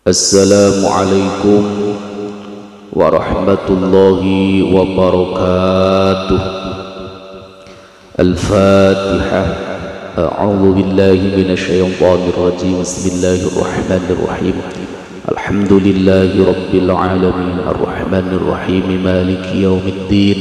Assalamualaikum warahmatullahi wabarakatuh. Al-Fatihah. A'udzu billahi minasyaitonir rajim. Bismillahirrahmanirrahim. Alhamdulillahi rabbil alamin arrahmanir rahim maliki yaumiddin.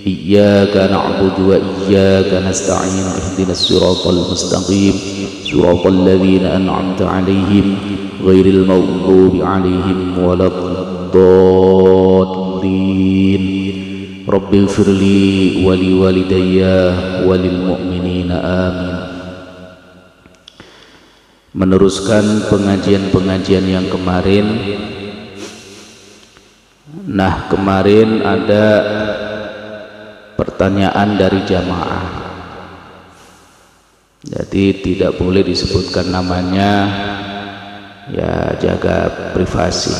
Iyyaka na'budu wa iyyaka nasta'in. Ihdinas siratal mustaqim. Siratal ladzina an'amta 'alaihim ghairil maghdubi 'alaihim waladdallin. Rabbighfirli wa liwalidayya walil mu'minina amin. Meneruskan pengajian-pengajian yang kemarin. Nah, kemarin ada pertanyaan dari jamaah. Jadi tidak boleh disebutkan namanya, ya jaga privasi.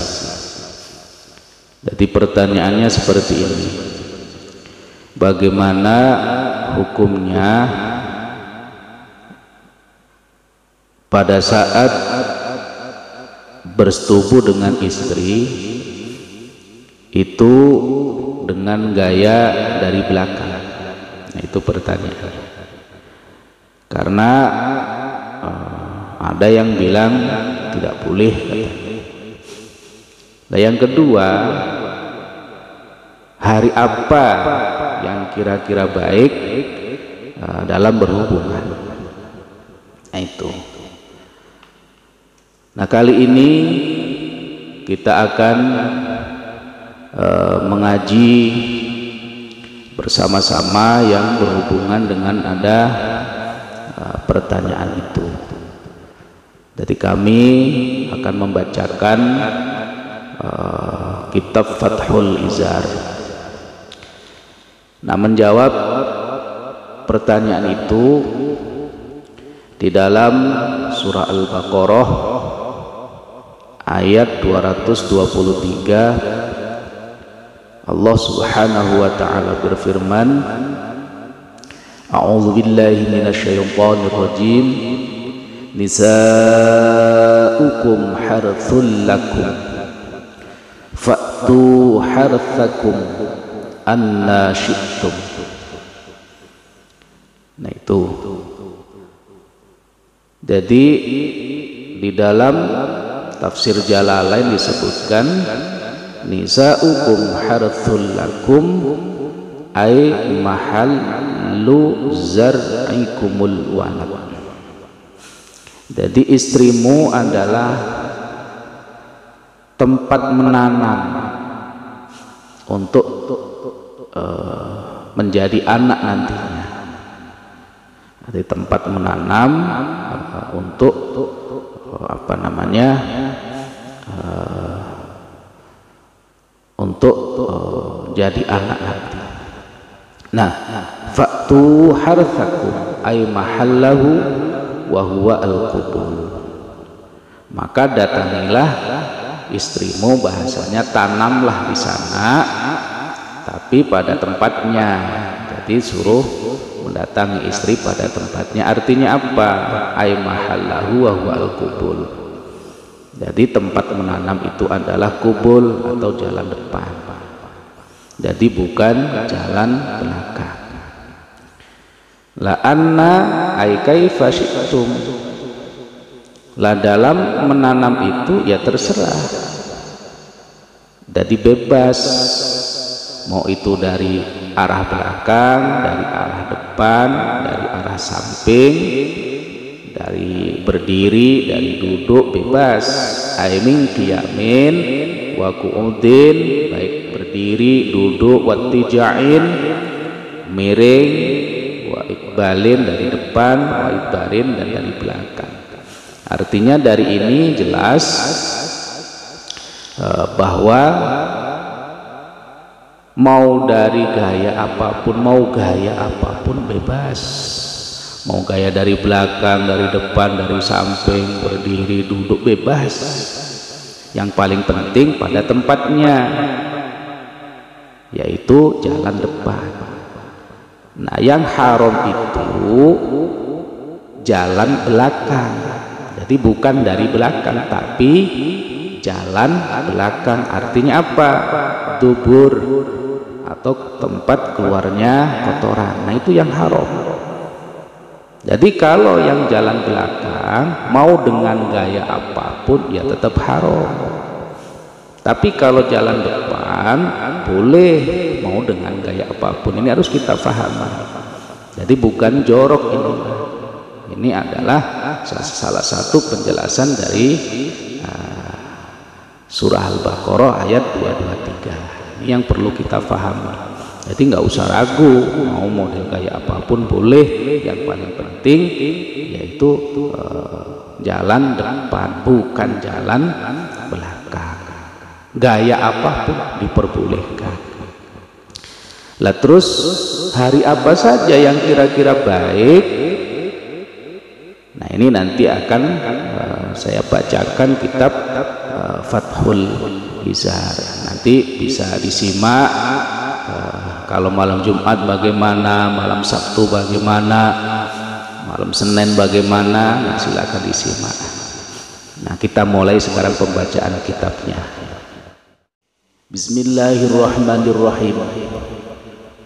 Jadi pertanyaannya seperti ini: bagaimana hukumnya pada saat bersetubuh dengan istri itu dengan gaya dari belakang? Nah, itu pertanyaan. Karena ada yang bilang tidak boleh. Nah, yang kedua, hari apa yang kira-kira baik dalam berhubungan? Nah, itu. Nah, kali ini kita akan mengaji bersama-sama yang berhubungan dengan ada pertanyaan itu. Jadi kami akan membacakan kitab Fathul Izar. Nah, menjawab pertanyaan itu di dalam surah Al-Baqarah ayat 223, Allah Subhanahu wa taala berfirman, A'udzu billahi minasyaitonir rajim. Nisa'ukum harthul lakum fa'tu harthakum anna syi'tum. Nah, itu. Jadi di dalam tafsir Jalalain disebutkan nisa'ukum harthul lakum ay mahallu zar'ikumul walad. Jadi istrimu adalah tempat menanam untuk menjadi anak nantinya. Jadi tempat menanam untuk untuk jadi anak nanti. Nah, fa'tu harthakum ay mahallahu wa huwa al-qubul. Maka datangilah istrimu, bahasanya tanamlah di sana tapi pada tempatnya. Jadi suruh mendatangi istri pada tempatnya. Artinya apa? Ay mahallahu wa huwa al-qubul. Jadi tempat menanam itu adalah kubul atau jalan depan. Jadi bukan jalan belakang. La anna ay kaifa syi'tum. Lah dalam menanam itu ya terserah. Jadi bebas. Mau itu dari arah belakang, dari arah depan, dari arah samping, dari berdiri, dari duduk, bebas. Aimin qiyamin wa qu'udin, baik berdiri, duduk, wattija'in, miring, wa ikbalin dari depan, wa idbarin dan dari belakang. Artinya dari ini jelas bahwa mau dari gaya apapun, mau gaya apapun bebas. Mau gaya dari belakang, dari depan, dari samping, berdiri, duduk, bebas. Yang paling penting pada tempatnya, yaitu jalan depan. Nah, yang haram itu jalan belakang. Jadi bukan dari belakang, tapi jalan belakang. Artinya apa? Dubur atau tempat keluarnya kotoran. Nah itu yang haram. Jadi kalau yang jalan belakang mau dengan gaya apapun ya tetap haram. Tapi kalau jalan depan boleh mau dengan gaya apapun. Ini harus kita pahami. Jadi bukan jorok ini. Ini adalah salah satu penjelasan dari surah Al-Baqarah ayat 223. Ini yang perlu kita pahami. Jadi nggak usah ragu, mau model kayak apapun boleh. Yang paling penting yaitu jalan depan, bukan jalan belakang. Gaya apapun diperbolehkan. Lah terus hari apa saja yang kira-kira baik? Nah ini nanti akan saya bacakan kitab Fathul Izar. Nanti bisa disimak. Kalau malam Jumat bagaimana, malam Sabtu bagaimana, malam Senin bagaimana, nah silakan disimak. Nah kita mulai sekarang pembacaan kitabnya. Bismillahirrahmanirrahim.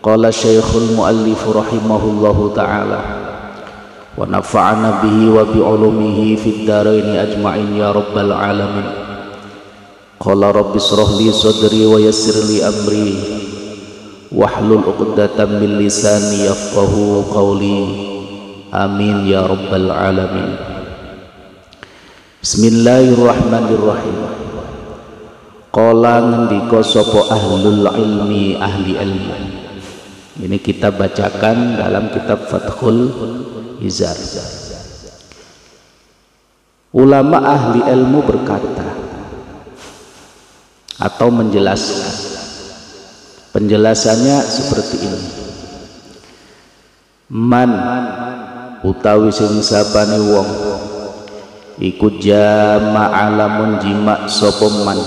Qala Syekhul Muallif rahimahullahu ta'ala wa nafa'ana bihi wa bi'ulumihi fid dharaini ajma'in ya rabbal alamin. Qala rabbi shrah li sadri wa yassir li amri wahlul 'uqdatam min lisani yafqahu qawli. Amin ya rabbal alamin. Bismillahirrahmanirrahim. Qala ngendika sapa ahlul ilmi, ahli ilmu. Ini kita bacakan dalam kitab Fathul Izar. Ulama ahli ilmu berkata atau menjelaskan. Penjelasannya seperti ini. Man utawi sing sapane wong iku jama'a lamun jima sapa man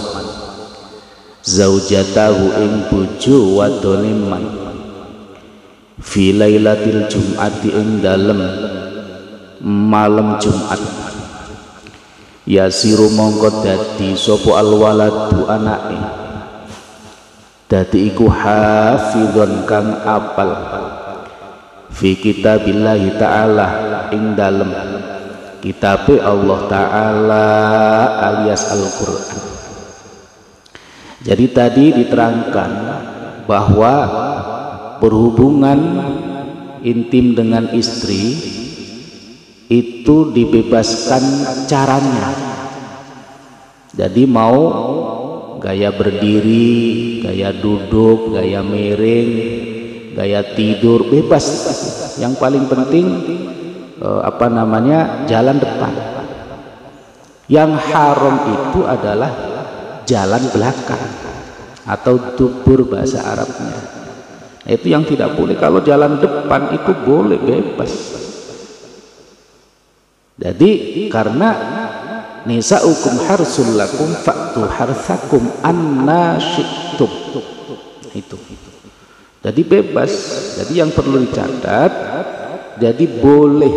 zaujatahu ing bojo wadone man fi lailatil jum'ati ing dalem malam Jumat yasiru mongko dadi sapa alwaladu anake dadi iku hafidhon kang apal fi kitabillahi ta'ala ing dalem kitabe Allah Ta'ala alias Al-Quran. Jadi tadi diterangkan bahwa berhubungan intim dengan istri itu dibebaskan caranya. Jadi mau gaya berdiri, gaya duduk, gaya miring, gaya tidur, bebas. Yang paling penting jalan depan. Yang haram itu adalah jalan belakang atau dubur bahasa Arabnya. Nah, itu yang tidak boleh. Kalau jalan depan itu boleh, bebas. Jadi karena nisa'ukum harsul lakum fa'tu harthakum anna syi'tum. Itu. Jadi bebas. Jadi yang perlu dicatat, jadi boleh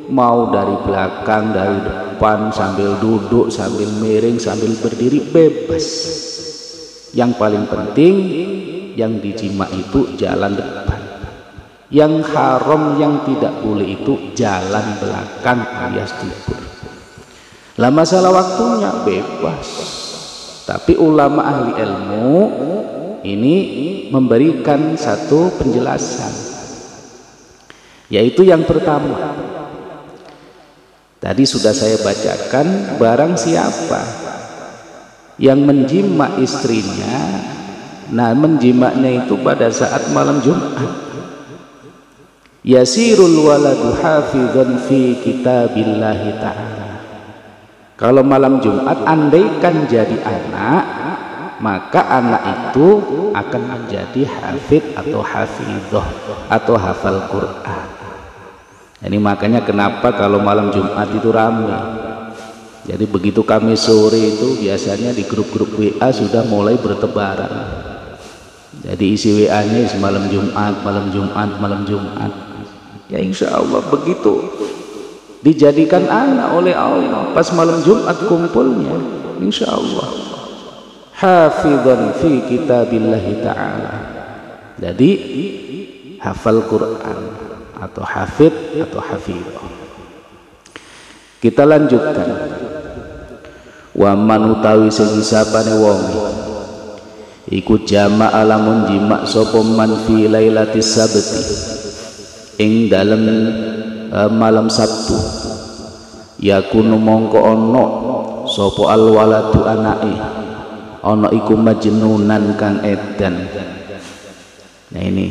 mau dari belakang, dari depan, sambil duduk, sambil miring, sambil berdiri, bebas. Yang paling penting yang dijima itu jalan depan. Yang haram, yang tidak boleh itu jalan belakang alias dubur. Lah masalah waktunya bebas. Tapi ulama ahli ilmu ini memberikan satu penjelasan, yaitu yang pertama tadi sudah saya bacakan, barang siapa yang menjima istrinya, nah menjimaknya itu pada saat malam Jumat, yasirul waladu hafidhan fi kitabillahi ta'ala. Kalau malam Jumat andaikan jadi anak, maka anak itu akan menjadi hafid atau hafidhah atau hafal Quran. Ini makanya kenapa kalau malam Jumat itu ramai. Jadi begitu kami sore itu biasanya di grup-grup WA sudah mulai bertebaran. Jadi isi WA-nya malam Jumat, malam Jumat, malam Jumat. Ya insya Allah begitu dijadikan anak oleh Allah pas malam Jumat kumpulnya, insya Allah hafidhan fi kitabillahi ta'ala. Jadi hafal Quran atau hafid atau hafidh. Kita lanjutkan. Wa man utawi sing sapane wong iku jama'a lamun jima' sapa man fi lailatis sabti ing dalem malam Sabtu, yakunu mongko ono sapa alwaladu anake ono iku majnunan kang edan. Nah ini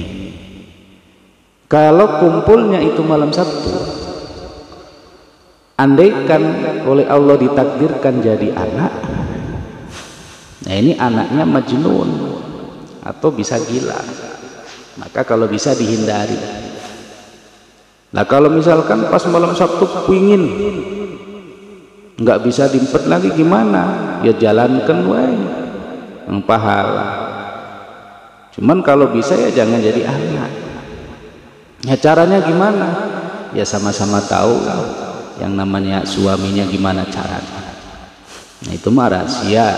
kalau kumpulnya itu malam Sabtu, andaikan oleh Allah ditakdirkan jadi anak, nah ini anaknya majnun atau bisa gila, maka kalau bisa dihindari. Nah kalau misalkan pas malam Sabtu pingin nggak bisa diempet lagi gimana? Ya jalankan wae yang pahala. Cuman kalau bisa ya jangan jadi anak. Ya caranya gimana? Ya sama-sama tahu yang namanya suaminya gimana caranya. Nah itu mah rahasia.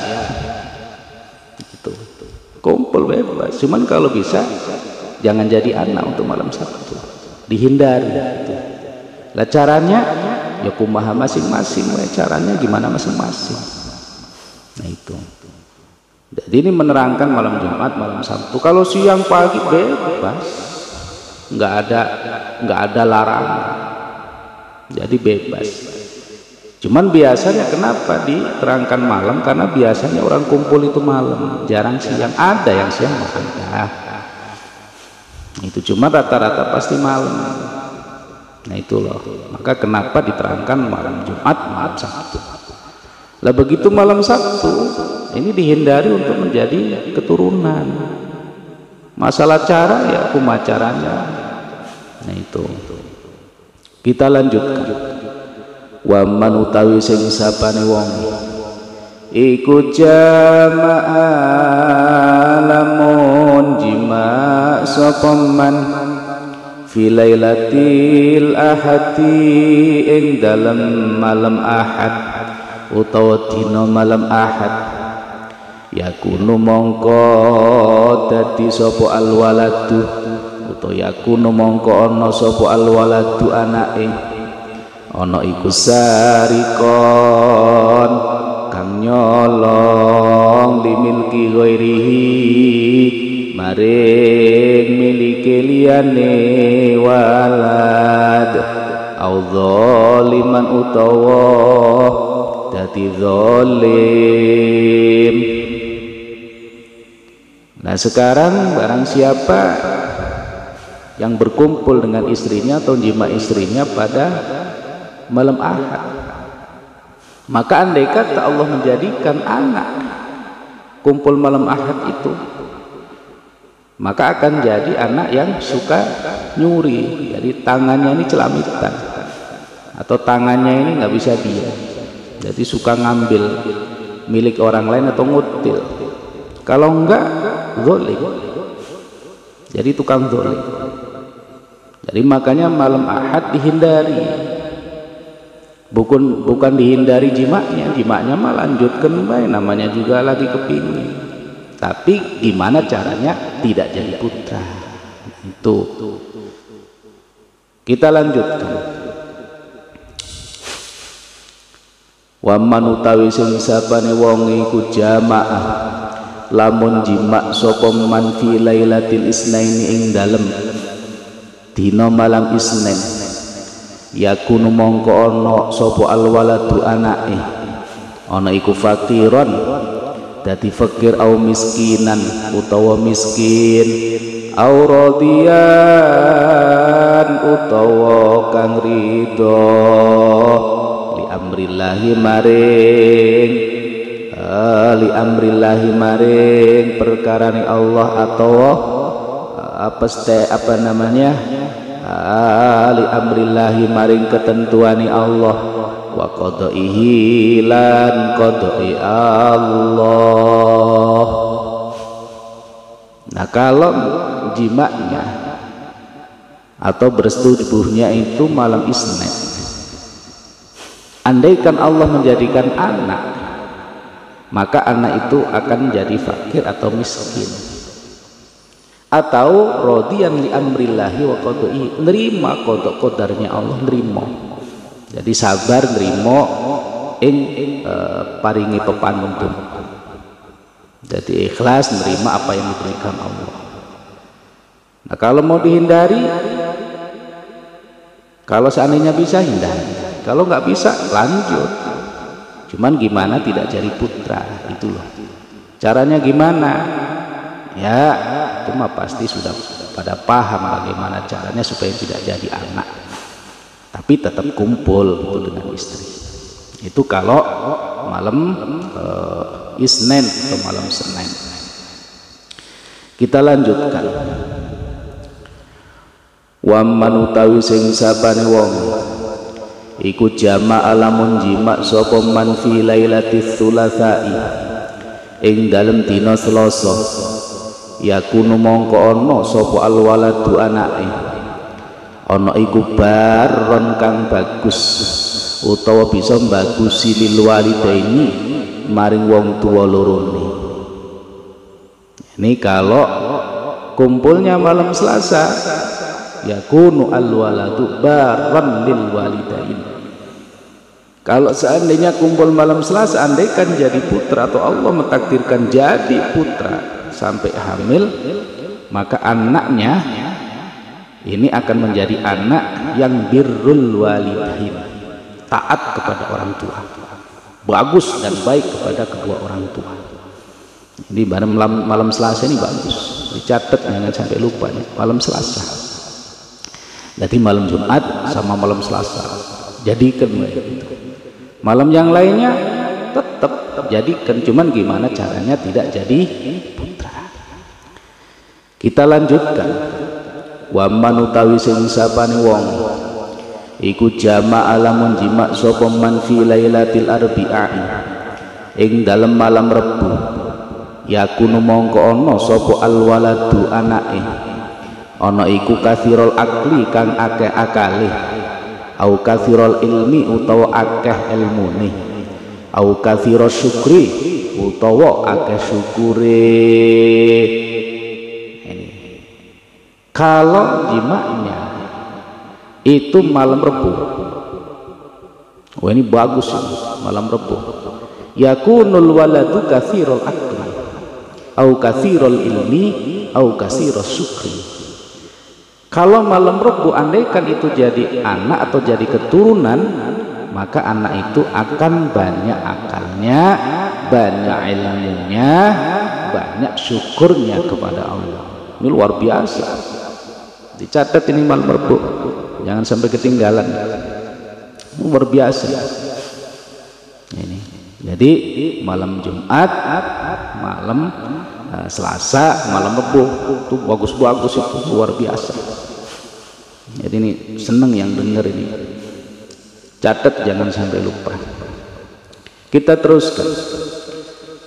Itu kumpul bebas. Cuman kalau bisa jangan jadi anak untuk malam Sabtu. Dihindari. Lah caranya ya kumaha masing-masing, caranya gimana masing-masing. Nah itu. Jadi ini menerangkan malam Jumat, malam Sabtu. Kalau siang pagi bebas, nggak ada larangan. Jadi bebas. Cuman biasanya kenapa diterangkan malam? Karena biasanya orang kumpul itu malam, jarang siang. Ada yang siang ada. Itu cuma rata-rata pasti malam. Nah itu loh, maka kenapa diterangkan malam Jumat, malam Sabtu. Lah begitu malam Sabtu ini dihindari untuk menjadi keturunan. Masalah cara ya kumaha caranya. Nah itu kita lanjutkan. Wa man utawi sing sapane wong iku jama'a lamun jima' sapa man fi lailatil ahadi ing dalem malam Ahad utawa dina malam Ahad, yakunu mongko dadi sapa alwaladu utawa yakunu mongko ana sapa alwaladu anake ana iku sarikon kang nyolong limilki ghairihi maring milike liyane walad au zaliman utawa dadi zalim. Nah sekarang barang siapa yang berkumpul dengan istrinya atau jima istrinya pada malam Ahad, maka andai kata Allah menjadikan anak kumpul malam Ahad itu, maka akan jadi anak yang suka nyuri. Jadi tangannya ini celamitan atau tangannya ini nggak bisa diam, jadi suka ngambil milik orang lain atau ngutil. Kalau enggak zalim, jadi tukang zalim. Jadi makanya malam Ahad dihindari, bukan dihindari jimaknya mah lanjutkan baik, namanya juga lagi kepingin. Tapi gimana caranya tidak jadi putra? Itu kita lanjutkan. Wa man utawi sing sapane wong iku jamaah lamun jima' sapa man fi lailatil isnaini ing dalem dina malam Isnin, yakunu mongko ana sapa alwaladu anake ana iku fakiron dadi fakir au miskinan utawa miskin au radiyan utawa kang ridho li amrillahi maring perkarane Allah atau apa namanya li amrillahi maring ketentuani Allah wa qadaihi lan qadai Allah. Nah kalau jimaknya atau bersetubuhnya itu malam Isnin, andaikan Allah menjadikan anak, maka anak itu akan jadi fakir atau miskin. Atau rodiyan li amrillahi wa qadaihi, nerima qada qadarnya Allah, nerima. Jadi sabar nerima paringi pepanuntun. Jadi ikhlas nerima apa yang diberikan Allah. Nah, kalau mau dihindari, kalau seandainya bisa hindari, kalau nggak bisa lanjut. Cuman gimana tidak jadi putra, itu loh. Caranya gimana? Ya, itu mah pasti sudah pada paham bagaimana caranya supaya tidak jadi anak. Tapi tetap kumpul itu dengan istri. Itu kalau malam Isnin atau malam Senin. Kita lanjutkan. Wa man utawi sing sapane wong iku jama'a lamun jima sapa man fi lailatis tsulatsa'i ing dalem dina Selasa, yakunu mongko ana sapa alwaladu anake, ana iku baron kang bagus utawa bisa mbagusi lil walidaini maring wong tuwa lorone. Ini kalau kumpulnya malam Selasa, yakunu alwaladu baron lil walidain. Kalau seandainya kumpul malam Selasa, andaikan jadi putra atau Allah mentakdirkan jadi putra sampai hamil, maka anaknya ini akan menjadi anak yang birrul walidain, taat kepada orang tua, bagus dan baik kepada kedua orang tua. Ini malam Selasa ini bagus, dicatat jangan sampai lupa nih, malam Selasa. Jadi malam Jumat sama malam Selasa jadikan malam yang lainnya tetap jadikan, cuman gimana caranya tidak jadi putra. Kita lanjutkan. Wa man utawi sing sapane wong iku jama'a lamun jima sapa man fi lailatil arbi'i ing dalem malam Rebu, yakunu mongko ana sapa alwaladu anake, ana iku kathirul akli kang akeh akale, au kathirul ilmi utawa akeh ilmune, au kathirul syukri utawa akeh syukure. Ini kalau jimaknya itu malam Rebu, wah ini bagus ini malam Rebu, yakunul waladu kathirul akli au kathirul ilmi au kathirul syukri. Kalau malam Rebu andaikan itu jadi anak atau jadi keturunan, maka anak itu akan banyak akalnya, banyak ilmunya, banyak syukurnya kepada Allah. Ini luar biasa. Dicatat ini malam Rebu, jangan sampai ketinggalan. Luar biasa. Ini. Jadi malam Jumat, malam Selasa, malam Rebu itu bagus-bagus, itu luar biasa. Jadi ini seneng yang denger ini, catat jangan sampai lupa. Kita teruskan.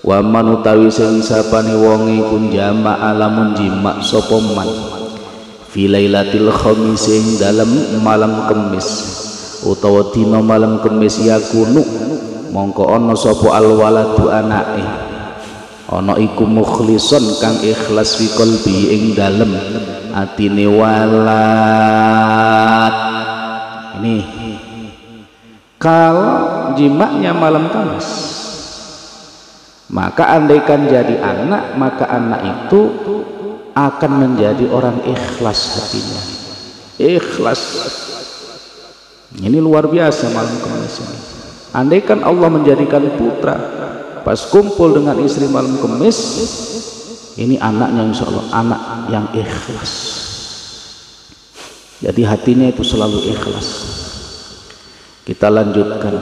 Wa man utawi sing sapane wong iku jama'a lamun jima sapa man fi lailatil khamis ing dalam malam Kamis utawa dina malam Kamis, yakunu mongko ana sapa alwaladu anake, ana iku mukhlison kang ikhlas fi qalbi ing dalem atine walad. Ini kalau jimaknya malam Kamis, maka andaikan jadi anak, maka anak itu akan menjadi orang ikhlas hatinya, ikhlas. Ini luar biasa malam Kamis ini. Andaikan Allah menjadikan putra pas kumpul dengan istri malam Kamis, ini anaknya insya Allah anak yang ikhlas. Jadi hatinya itu selalu ikhlas. Kita lanjutkan.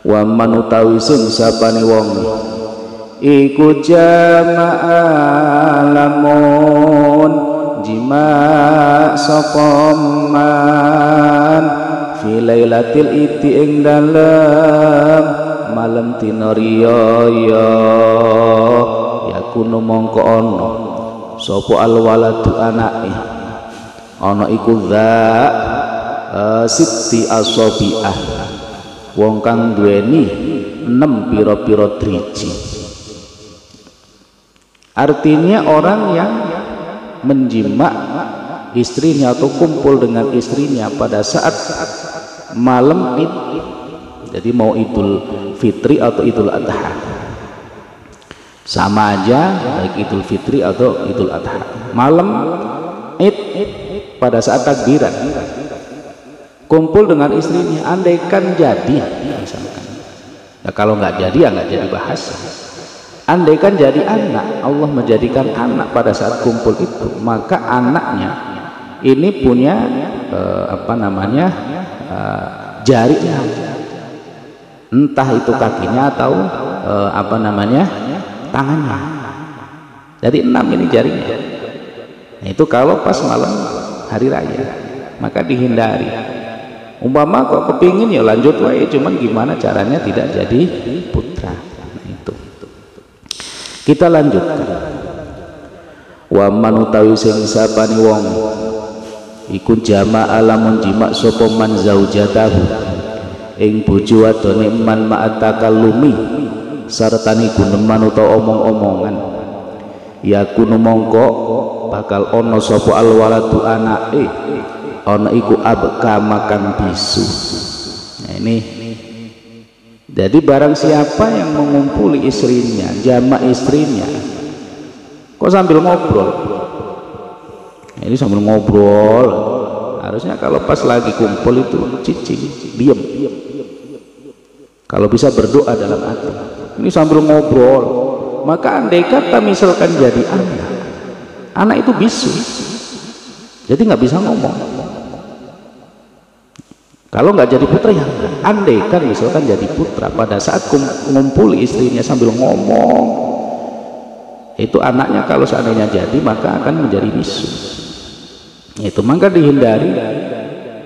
Wa man utawi sing sapane wong iku jama'a lamun jima sapa man fi lailatil iti ing dalem malam dina riyaya, yakunu mongko ana sapa alwaladu anake, ana iku dza sitti asabiah, wong kang duweni 6 piro-piro driji. Artinya orang yang menjima istrinya atau kumpul dengan istrinya pada saat malam Id, jadi mau Idul Fitri atau Idul Adha, sama aja baik Idul Fitri atau Idul Adha, malam Id pada saat takbiran kumpul dengan istrinya, andaikan jadi misalkan, nah kalau nggak jadi ya nggak jadi bahasa. Andaikan jadi anak, Allah menjadikan anak pada saat kumpul itu, maka anaknya ini punya jarinya, entah itu kakinya atau tangannya. Jadi 6 ini jarinya. Nah, itu kalau pas malam hari raya, maka dihindari. Umpama kok kepingin ya lanjut wae, cuman gimana caranya tidak jadi putra. Nah, itu. Kita lanjutkan. Wa man utawi sing sapane wong iku jama'a lamun jima sapa man zaujatahu ing bojo wadone man ma'atakallumi sartane guneman utawa omong-omongan, yakunu mongko bakal ana sapa alwaladu anake ana iku abka makan bisu. Nah ini jadi barang siapa yang mengumpuli istrinya, jama istrinya, kok sambil ngobrol? Ini sambil ngobrol, harusnya kalau pas lagi kumpul itu cicing, diam. Kalau bisa berdoa dalam hati. Ini sambil ngobrol, maka andai kata misalkan jadi anak itu bisu, jadi nggak bisa ngomong. Kalau nggak jadi putra ya, andai kan misalkan jadi putra pada saat ngumpuli istrinya sambil ngomong, itu anaknya kalau seandainya jadi maka akan menjadi bisu. Itu maka dihindari,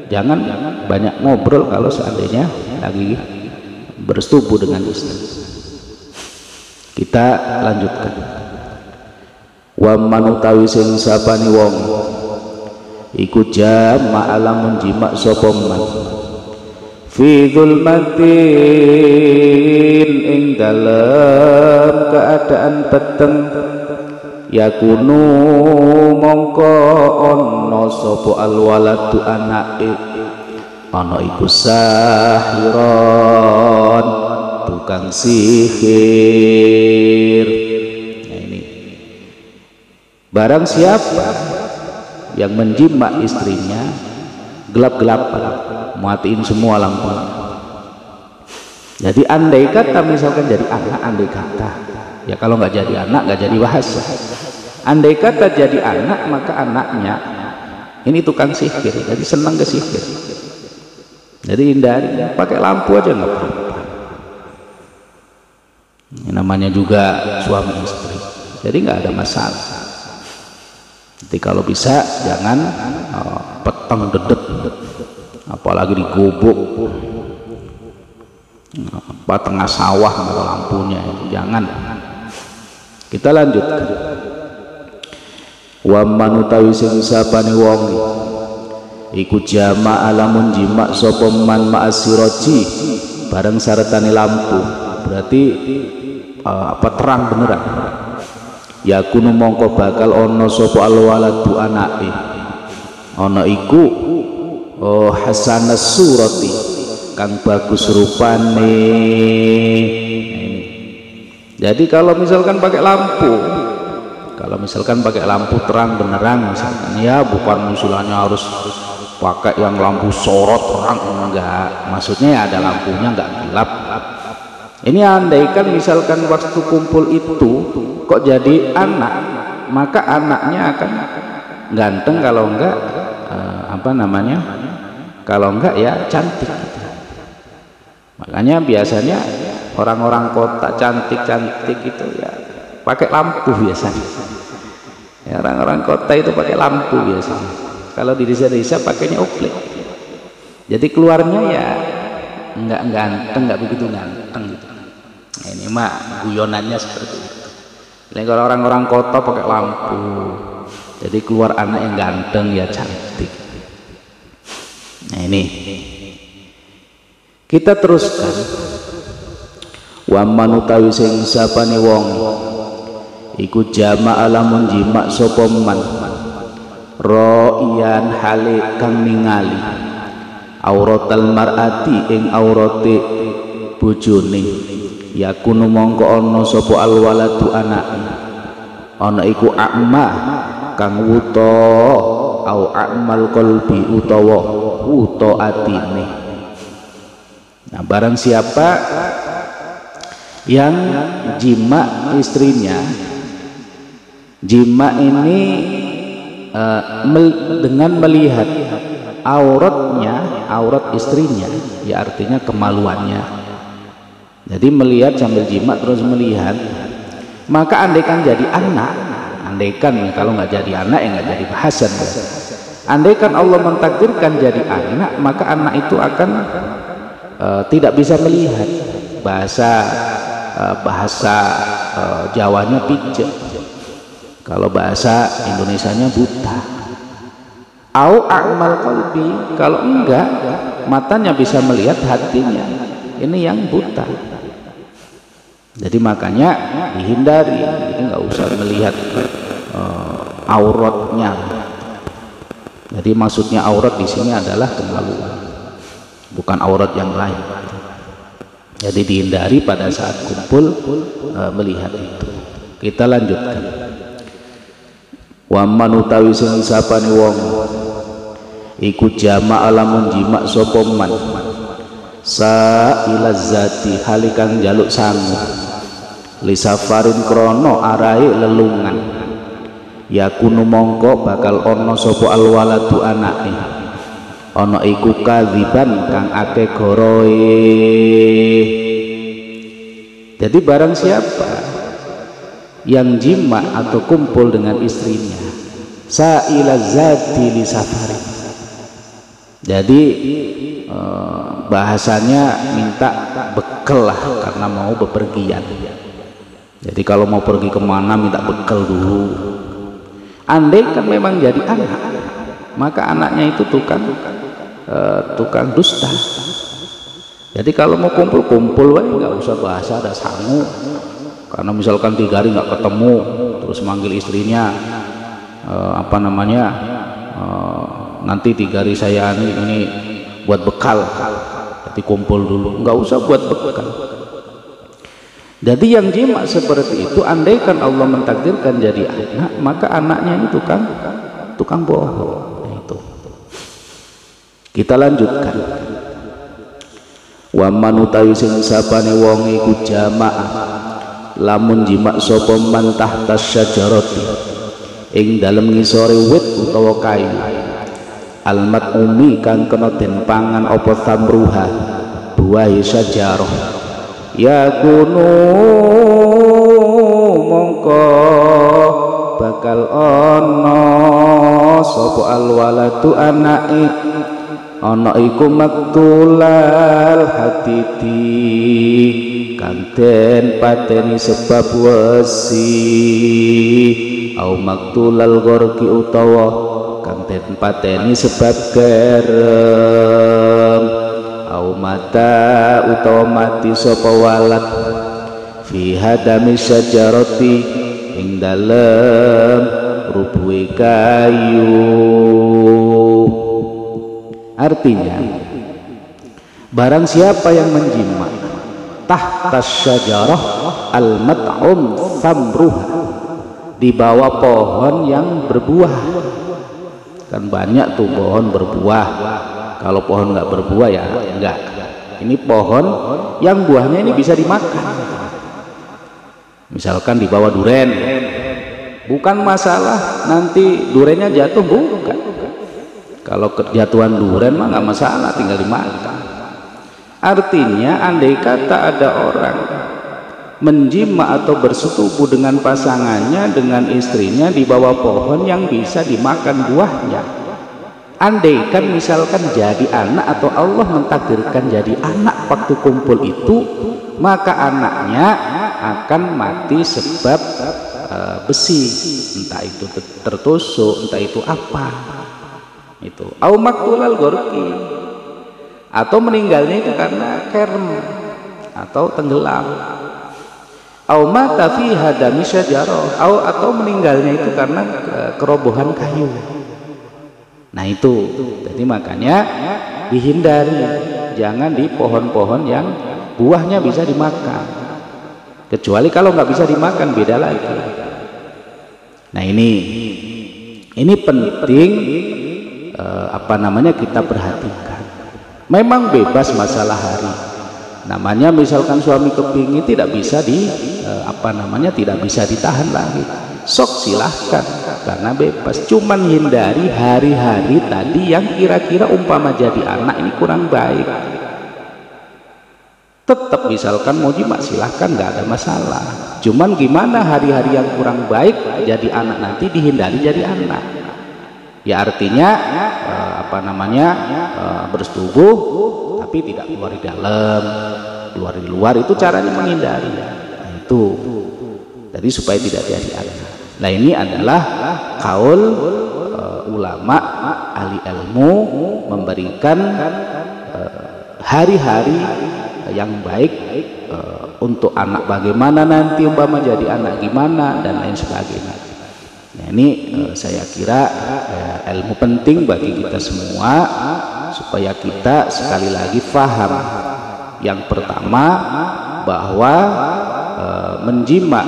jangan banyak ngobrol kalau seandainya lagi bersetubuh dengan istri. Kita lanjutkan. Wa man utawi sing sapane wong iku jama'a lamun jima sapa man fi dzulmatin ing dalem keadaan peteng, yakunu mongko ana sapa alwaladu anake ana iku sahiron tukang sihir. Nah ini barang siapa yang menjima istrinya gelap-gelapan, matiin semua lampu. Jadi andai kata misalkan jadi anak, andai kata ya, kalau nggak jadi anak nggak jadi bahasa. Andai kata jadi anak, maka anaknya ini tukang sihir, jadi senang ke sihir. Jadi hindari, pakai lampu aja nggak apa-apa. Ini namanya juga suami istri, jadi nggak ada masalah. Jadi kalau bisa jangan peteng dedet, apalagi di gubuk, tengah sawah atau lampunya, jangan. Kita lanjutkan. Wa man utawi sing sapane wong iku jama'a lamun jima sapa man ma'asiraji bareng sartane lampu, berarti terang beneran. Yakunu mongko bakal ana sapa alwaladu anake ana iku hasanas surati kang bagus rupane. Jadi kalau misalkan pakai lampu, terang benerang misalkan, ya bukan misalnya harus pakai yang lampu sorot terang, enggak, maksudnya ya ada lampunya, enggak gelap. Ini andaikan misalkan waktu kumpul itu kok jadi anak, maka anaknya akan ganteng, kalau enggak kalau enggak ya cantik. Makanya biasanya orang-orang kota cantik-cantik itu ya pakai lampu biasanya. Ya, orang-orang kota itu pakai lampu biasanya. Kalau di desa-desa pakainya oplek. Jadi keluarnya ya enggak ganteng, enggak begitu ganteng gitu. Nah, ini mah guyonannya seperti itu. Jadi kalau orang-orang kota pakai lampu, jadi keluar anak yang ganteng ya cantik. Nah ini Kita teruskan. Wa man utawi sing sapane wong iku jama'a lamun jima sapa man ra'iyan hale kang ningali auratal mar'ati ing aurate bojone yakunu mongko ana sapa alwaladu anake ana iku a'ma kang wuta au a'mal qalbi utawa wuta atine. Nah, barang siapa yang jima istrinya, jima ini dengan melihat auratnya, aurat istrinya, ya artinya kemaluannya. Jadi melihat sambil jima terus melihat, maka andaikan jadi anak, andaikan kalau nggak jadi anak ya nggak jadi bahasan. Andaikan Allah mentakdirkan jadi anak, maka anak itu akan tidak bisa melihat. Bahasa Jawanya pijak, kalau bahasa Indonesianya buta. Au a'mal qalbi, kalau enggak matanya bisa melihat, hatinya ini yang buta. Jadi makanya dihindari, jadi nggak usah melihat auratnya. Jadi maksudnya aurat di sini adalah kemaluan, bukan aurat yang lain. Jadi dihindari pada saat kumpul melihat itu. Kita lanjutkan. Wa man utawi sing sapane wong iku jama'a lamun jima sapa man sa'ila zati halikang jaluk sangu li safarin krono arahe lelungan yakunu mongko bakal ana sapa alwaladu anake ana iku kadziban kang akeh goroe. Jadi barang siapa yang jima atau kumpul dengan istrinya sa'ila zati li safari, jadi bahasanya minta bekal lah karena mau bepergian. Jadi kalau mau pergi kemana minta bekal dulu. Andai kan memang jadi anak, maka anaknya itu tukang dusta. Jadi kalau mau kumpul-kumpul nggak usah bahasa ada sangu, karena misalkan 3 hari nggak ketemu terus manggil istrinya nanti 3 hari saya ini buat bekal, tapi kumpul dulu, nggak usah buat bekal. Jadi yang jima seperti itu, andaikan Allah mentakdirkan jadi anak, maka anaknya itu tukang bohong. Itu kita lanjutkan. Wa man utawi sing sapane wong iku jamaah lamun jima sapa man tahta syajarati ing dalem ngisore wit utawa kayu almat umi kang kena den pangan apa tamruha buahe syajarah ya kunu mongko bakal ana sapa alwaladu anake ana iku maktulal hatiti kang den pateni sebab wesi au maktulal gorki utawa kang den pateni sebab garam au mata utawa mati sapa walad fi hadami syajarati ing dalem rubuhe kayu. Artinya barang siapa yang menjima tahta syajarah al-mat'um thamruha, di bawah pohon yang berbuah. Kan banyak tuh pohon berbuah, kalau pohon nggak berbuah ya enggak. Ini pohon yang buahnya ini bisa dimakan, misalkan di bawah duren, bukan masalah nanti durennya jatuh, bukan. Kalau kejatuhan duren mah nggak masalah, tinggal dimakan. Artinya andai kata ada orang menjima atau bersetubuh dengan pasangannya, dengan istrinya di bawah pohon yang bisa dimakan buahnya, andaikan misalkan jadi anak atau Allah mentakdirkan jadi anak waktu kumpul itu, maka anaknya akan mati sebab besi, entah itu tertusuk, entah itu apa. Itu au maktulal gorki, atau meninggalnya itu karena kerem atau tenggelam, au mata fi hadami syajarah, atau meninggalnya itu karena kerobohan kayu. Nah itu, jadi makanya dihindari, jangan di pohon-pohon yang buahnya bisa dimakan, kecuali kalau nggak bisa dimakan beda lagi. Nah ini penting kita perhatikan. Memang bebas masalah hari, namanya misalkan suami kepingin tidak bisa tidak bisa ditahan lagi, sok silahkan karena bebas, cuman hindari hari-hari tadi yang kira-kira umpama jadi anak ini kurang baik. Tetap misalkan mau jima silahkan, nggak ada masalah, cuman gimana hari-hari yang kurang baik jadi anak nanti dihindari jadi anak. Ya artinya bersetubuh tapi tidak keluar di dalam, keluar di luar, itu caranya menghindari. Nah, itu jadi supaya tidak jadi anak. Nah ini adalah kaul ulama ahli ilmu memberikan hari-hari yang baik untuk anak, bagaimana nanti umpama jadi anak gimana dan lain sebagainya. Nah ini saya kira ilmu penting bagi kita semua supaya kita sekali lagi paham. Yang pertama bahwa menjima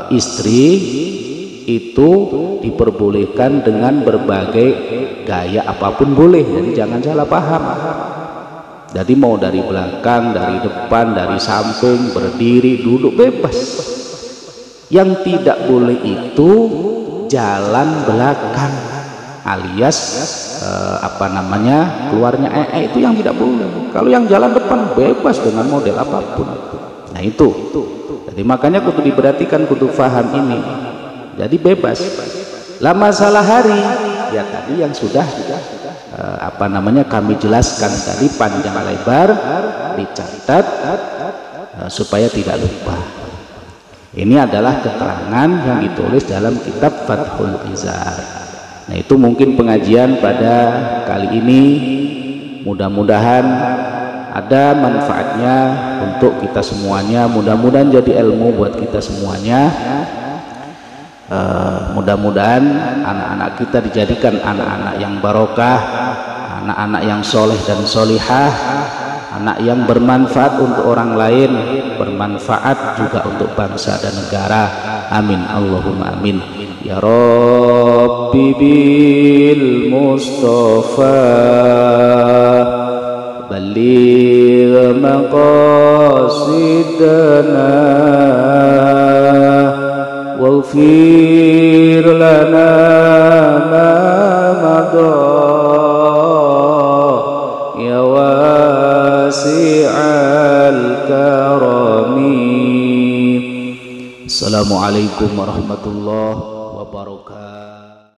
istri itu diperbolehkan dengan berbagai gaya apapun boleh, jadi jangan salah paham. Jadi mau dari belakang, dari depan, dari samping, berdiri, duduk, bebas. Yang tidak boleh itu jalan belakang alias keluarnya itu yang tidak boleh. Kalau yang jalan depan bebas dengan model apapun. Nah itu. Jadi makanya kudu diperhatikan, kudu paham ini. Jadi bebas. Lah masalah hari ya tadi yang sudah kami jelaskan tadi panjang lebar, dicatat supaya tidak lupa. Ini adalah keterangan yang ditulis dalam kitab Fathul Izar. Nah itu mungkin pengajian pada kali ini, mudah-mudahan ada manfaatnya untuk kita semuanya, mudah-mudahan jadi ilmu buat kita semuanya. Mudah-mudahan anak-anak kita dijadikan anak-anak yang barokah, anak-anak yang soleh dan solihah, anak yang bermanfaat untuk orang lain, bermanfaat juga untuk bangsa dan negara. Amin Allahumma amin. Ya Rabbi bil Mustafa baligh maqasidana waghfir lana ma madha ya wasi'al karami. Assalamualaikum warahmatullahi wabarakatuh.